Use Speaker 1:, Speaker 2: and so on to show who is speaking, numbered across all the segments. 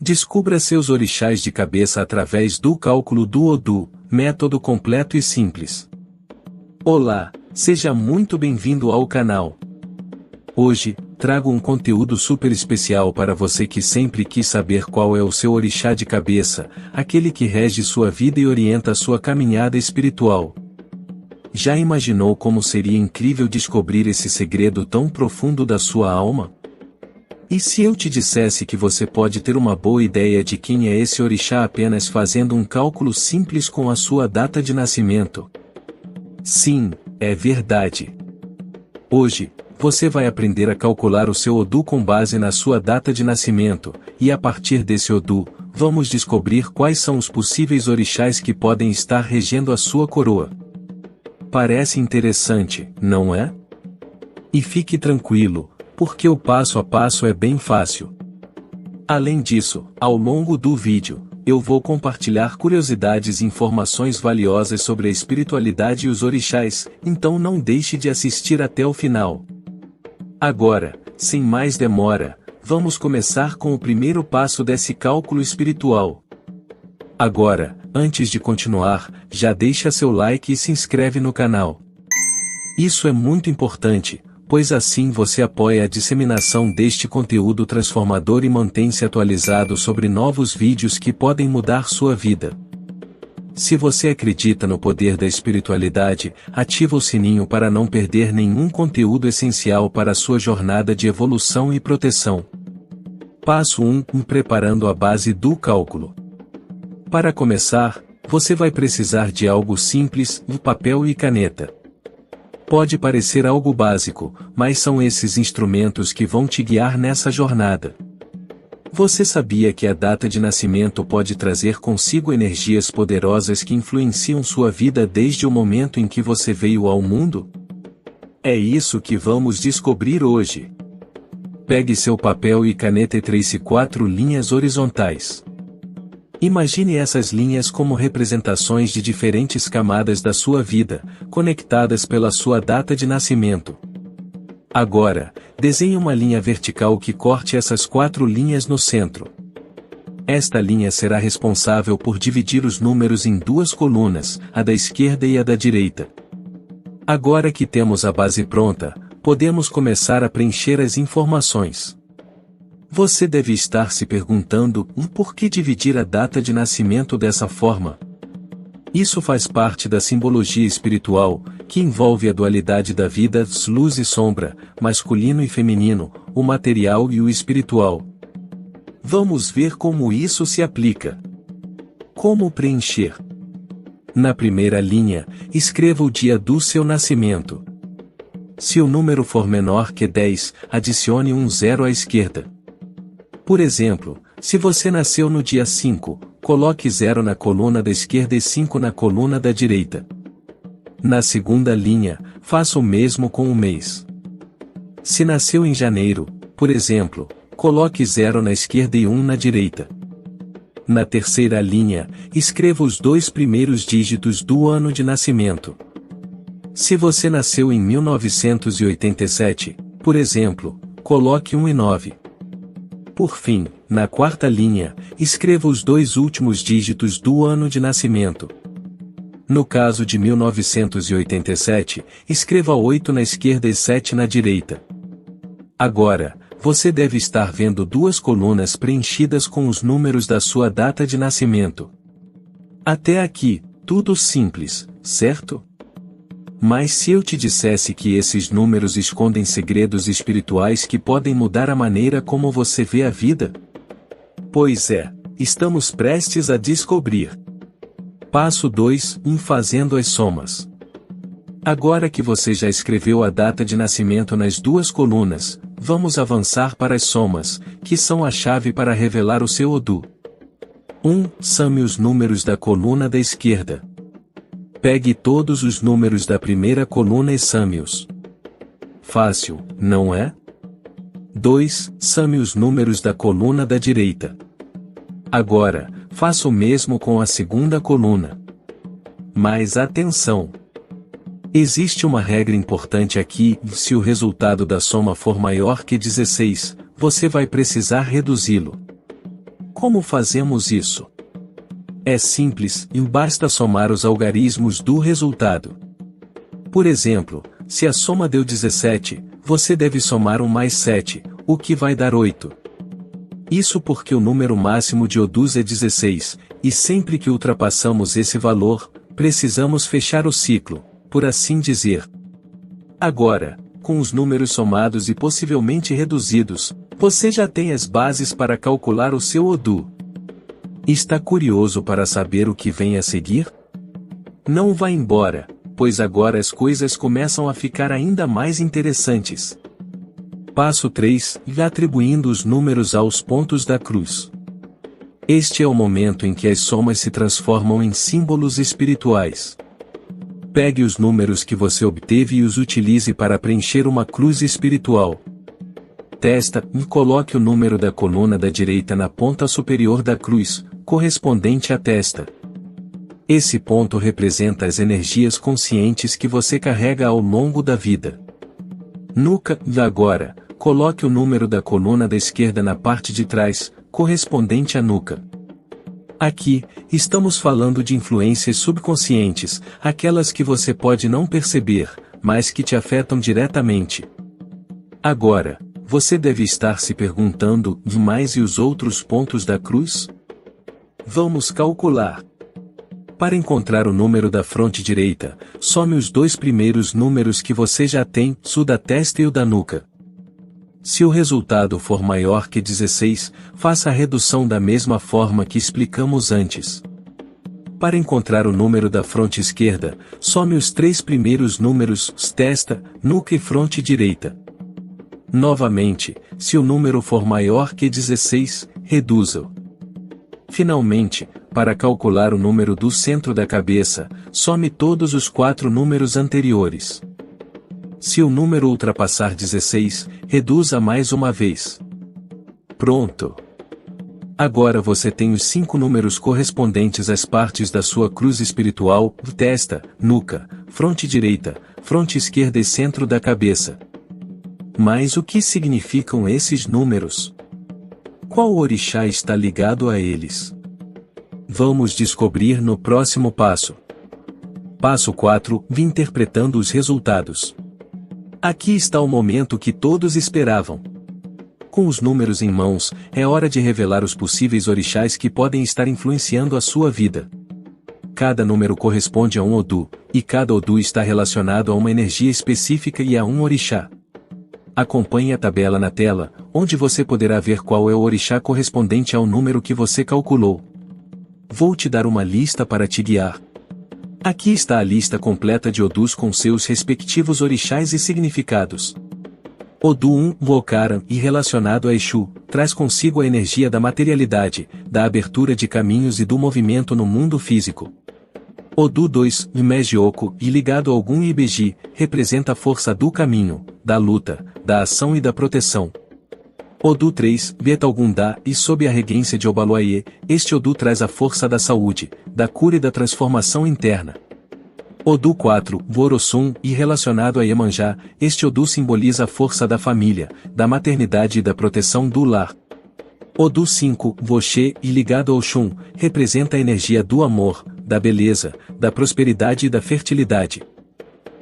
Speaker 1: Descubra seus orixás de cabeça através do cálculo do Odu, método completo e simples. Olá, seja muito bem-vindo ao canal. Hoje, trago um conteúdo super especial para você que sempre quis saber qual é o seu orixá de cabeça, aquele que rege sua vida e orienta a sua caminhada espiritual. Já imaginou como seria incrível descobrir esse segredo tão profundo da sua alma? E se eu te dissesse que você pode ter uma boa ideia de quem é esse orixá apenas fazendo um cálculo simples com a sua data de nascimento? Sim, é verdade. Hoje, você vai aprender a calcular o seu Odu com base na sua data de nascimento, e a partir desse Odu, vamos descobrir quais são os possíveis orixás que podem estar regendo a sua coroa. Parece interessante, não é? E fique tranquilo, porque o passo a passo é bem fácil. Além disso, ao longo do vídeo, eu vou compartilhar curiosidades e informações valiosas sobre a espiritualidade e os orixás, então não deixe de assistir até o final. Agora, sem mais demora, vamos começar com o primeiro passo desse cálculo espiritual. Agora, antes de continuar, já deixa seu like e se inscreve no canal. Isso é muito importante, pois assim você apoia a disseminação deste conteúdo transformador e mantém-se atualizado sobre novos vídeos que podem mudar sua vida. Se você acredita no poder da espiritualidade, ativa o sininho para não perder nenhum conteúdo essencial para a sua jornada de evolução e proteção. Passo 1. Preparando a base do cálculo. Para começar, você vai precisar de algo simples, papel e caneta. Pode parecer algo básico, mas são esses instrumentos que vão te guiar nessa jornada. Você sabia que a data de nascimento pode trazer consigo energias poderosas que influenciam sua vida desde o momento em que você veio ao mundo? É isso que vamos descobrir hoje. Pegue seu papel e caneta e trace 4 linhas horizontais. Imagine essas linhas como representações de diferentes camadas da sua vida, conectadas pela sua data de nascimento. Agora, desenhe uma linha vertical que corte essas 4 linhas no centro. Esta linha será responsável por dividir os números em 2 colunas, a da esquerda e a da direita. Agora que temos a base pronta, podemos começar a preencher as informações. Você deve estar se perguntando, por que dividir a data de nascimento dessa forma? Isso faz parte da simbologia espiritual, que envolve a dualidade da vida, luz e sombra, masculino e feminino, o material e o espiritual. Vamos ver como isso se aplica. Como preencher? Na primeira linha, escreva o dia do seu nascimento. Se o número for menor que 10, adicione um 0 à esquerda. Por exemplo, se você nasceu no dia 5, coloque 0 na coluna da esquerda e 5 na coluna da direita. Na segunda linha, faça o mesmo com o mês. Se nasceu em janeiro, por exemplo, coloque 0 na esquerda e 1 na direita. Na terceira linha, escreva os 2 primeiros dígitos do ano de nascimento. Se você nasceu em 1987, por exemplo, coloque 1 e 9. Por fim, na quarta linha, escreva os 2 últimos dígitos do ano de nascimento. No caso de 1987, escreva 8 na esquerda e 7 na direita. Agora, você deve estar vendo 2 colunas preenchidas com os números da sua data de nascimento. Até aqui, tudo simples, certo? Mas se eu te dissesse que esses números escondem segredos espirituais que podem mudar a maneira como você vê a vida? Pois é, estamos prestes a descobrir. Passo 2. Fazendo as somas. Agora que você já escreveu a data de nascimento nas 2 colunas, vamos avançar para as somas, que são a chave para revelar o seu Odu. 1. Some os números da coluna da esquerda. Pegue todos os números da primeira coluna e some-os. Fácil, não é? 2. Some os números da coluna da direita. Agora, faça o mesmo com a segunda coluna. Mas atenção! Existe uma regra importante aqui: se o resultado da soma for maior que 16, você vai precisar reduzi-lo. Como fazemos isso? É simples e basta somar os algarismos do resultado. Por exemplo, se a soma deu 17, você deve somar 1 mais 7, o que vai dar 8. Isso porque o número máximo de odus é 16, e sempre que ultrapassamos esse valor, precisamos fechar o ciclo, por assim dizer. Agora, com os números somados e possivelmente reduzidos, você já tem as bases para calcular o seu odu. Está curioso para saber o que vem a seguir? Não vá embora, pois agora as coisas começam a ficar ainda mais interessantes. Passo 3. Atribuindo os números aos pontos da cruz. Este é o momento em que as somas se transformam em símbolos espirituais. Pegue os números que você obteve e os utilize para preencher uma cruz espiritual. Testa e coloque o número da coluna da direita na ponta superior da cruz, correspondente à testa. Esse ponto representa as energias conscientes que você carrega ao longo da vida. Nuca, e agora, coloque o número da coluna da esquerda na parte de trás, correspondente à nuca. Aqui, estamos falando de influências subconscientes, aquelas que você pode não perceber, mas que te afetam diretamente. Agora, você deve estar se perguntando, e os outros pontos da cruz? Vamos calcular. Para encontrar o número da fronte direita, some os 2 primeiros números que você já tem, o da testa e o da nuca. Se o resultado for maior que 16, faça a redução da mesma forma que explicamos antes. Para encontrar o número da fronte esquerda, some os 3 primeiros números, testa, nuca e fronte direita. Novamente, se o número for maior que 16, reduza-o. Finalmente, para calcular o número do centro da cabeça, some todos os 4 números anteriores. Se o número ultrapassar 16, reduza mais uma vez. Pronto! Agora você tem os 5 números correspondentes às partes da sua cruz espiritual, testa, nuca, fronte direita, fronte esquerda e centro da cabeça. Mas o que significam esses números? Qual orixá está ligado a eles? Vamos descobrir no próximo passo. Passo 4. Interpretando os resultados. Aqui está o momento que todos esperavam. Com os números em mãos, é hora de revelar os possíveis orixás que podem estar influenciando a sua vida. Cada número corresponde a um odu, e cada odu está relacionado a uma energia específica e a um orixá. Acompanhe a tabela na tela, onde você poderá ver qual é o orixá correspondente ao número que você calculou. Vou te dar uma lista para te guiar. Aqui está a lista completa de odus com seus respectivos orixás e significados. Odu 1, Wokaran, e relacionado a Exu, traz consigo a energia da materialidade, da abertura de caminhos e do movimento no mundo físico. Odu 2, Megioku, e ligado a algum Ibeji, representa a força do caminho, da luta, da ação e da proteção. Odu 3, Betalgundá, e sob a regência de Obaloaie, este Odu traz a força da saúde, da cura e da transformação interna. Odu 4, Vorossum, e relacionado a Iemanjá, este Odu simboliza a força da família, da maternidade e da proteção do lar. Odu 5, Voxê, e ligado ao Xun, representa a energia do amor, da beleza, da prosperidade e da fertilidade.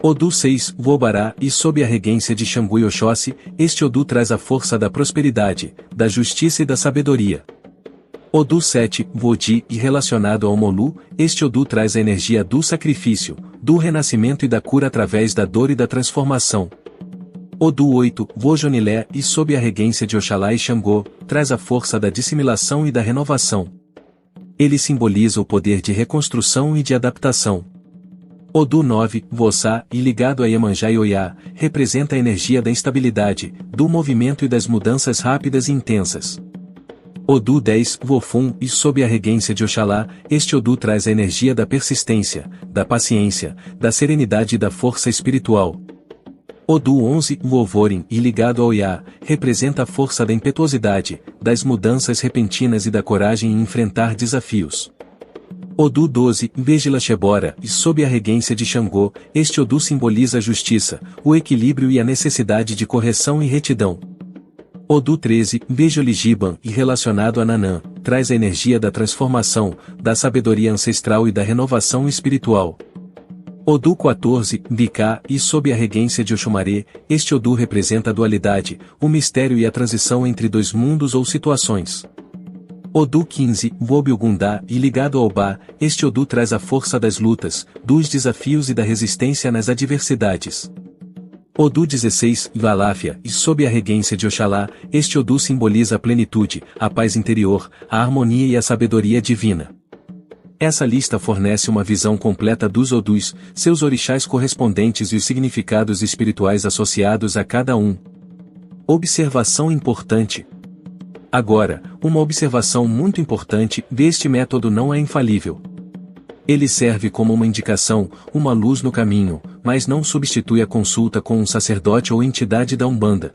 Speaker 1: Odu 6, Wobará, e sob a regência de Xangô e Oxóssi, este Odu traz a força da prosperidade, da justiça e da sabedoria. Odu 7, Wodi, e relacionado ao Molu, este Odu traz a energia do sacrifício, do renascimento e da cura através da dor e da transformação. Odu 8, Wojonilé, e sob a regência de Oxalá e Xangô, traz a força da dissimilação e da renovação. Ele simboliza o poder de reconstrução e de adaptação. Odu 9, Vossá, e ligado a Iemanjá e Oiá, representa a energia da instabilidade, do movimento e das mudanças rápidas e intensas. Odu 10, Wofum, e sob a regência de Oxalá, este Odu traz a energia da persistência, da paciência, da serenidade e da força espiritual. Odu 11, Wovorin, e ligado a Oiá, representa a força da impetuosidade, das mudanças repentinas e da coragem em enfrentar desafios. Odu 12, Vejila Shebora, e sob a regência de Xangô, este Odu simboliza a justiça, o equilíbrio e a necessidade de correção e retidão. Odu 13, Bejoligiban e relacionado a Nanã, traz a energia da transformação, da sabedoria ancestral e da renovação espiritual. Odu 14, Biká e sob a regência de Oxumaré, este Odu representa a dualidade, o mistério e a transição entre dois mundos ou situações. Odu 15, Wobiogundá e ligado ao Ba, este Odu traz a força das lutas, dos desafios e da resistência nas adversidades. Odu 16, Valáfia, e sob a regência de Oxalá, este Odu simboliza a plenitude, a paz interior, a harmonia e a sabedoria divina. Essa lista fornece uma visão completa dos Odus, seus orixás correspondentes e os significados espirituais associados a cada um. Observação importante. Agora, uma observação muito importante: este método não é infalível. Ele serve como uma indicação, uma luz no caminho, mas não substitui a consulta com um sacerdote ou entidade da Umbanda.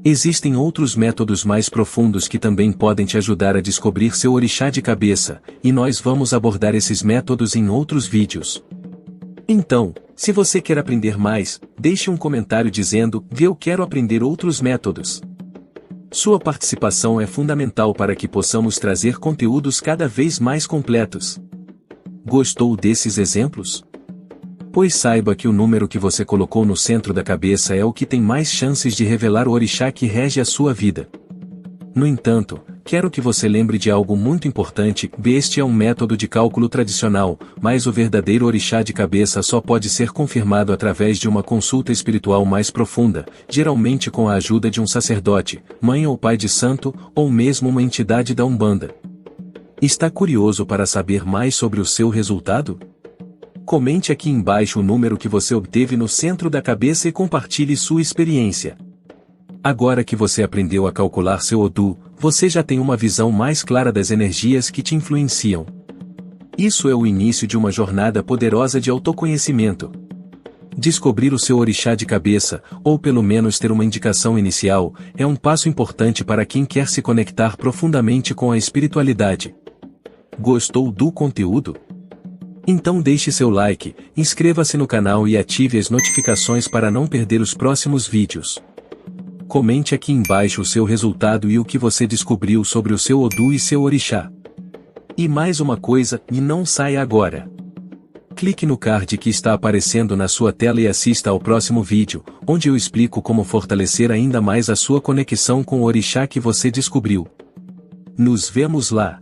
Speaker 1: Existem outros métodos mais profundos que também podem te ajudar a descobrir seu orixá de cabeça, e nós vamos abordar esses métodos em outros vídeos. Então, se você quer aprender mais, deixe um comentário dizendo: eu quero aprender outros métodos. Sua participação é fundamental para que possamos trazer conteúdos cada vez mais completos. Gostou desses exemplos? Pois saiba que o número que você colocou no centro da cabeça é o que tem mais chances de revelar o orixá que rege a sua vida. No entanto, quero que você lembre de algo muito importante: este é um método de cálculo tradicional, mas o verdadeiro orixá de cabeça só pode ser confirmado através de uma consulta espiritual mais profunda, geralmente com a ajuda de um sacerdote, mãe ou pai de santo, ou mesmo uma entidade da Umbanda. Está curioso para saber mais sobre o seu resultado? Comente aqui embaixo o número que você obteve no centro da cabeça e compartilhe sua experiência. Agora que você aprendeu a calcular seu Odu, você já tem uma visão mais clara das energias que te influenciam. Isso é o início de uma jornada poderosa de autoconhecimento. Descobrir o seu orixá de cabeça, ou pelo menos ter uma indicação inicial, é um passo importante para quem quer se conectar profundamente com a espiritualidade. Gostou do conteúdo? Então deixe seu like, inscreva-se no canal e ative as notificações para não perder os próximos vídeos. Comente aqui embaixo o seu resultado e o que você descobriu sobre o seu Odu e seu orixá. E mais uma coisa, e não saia agora. Clique no card que está aparecendo na sua tela e assista ao próximo vídeo, onde eu explico como fortalecer ainda mais a sua conexão com o orixá que você descobriu. Nos vemos lá!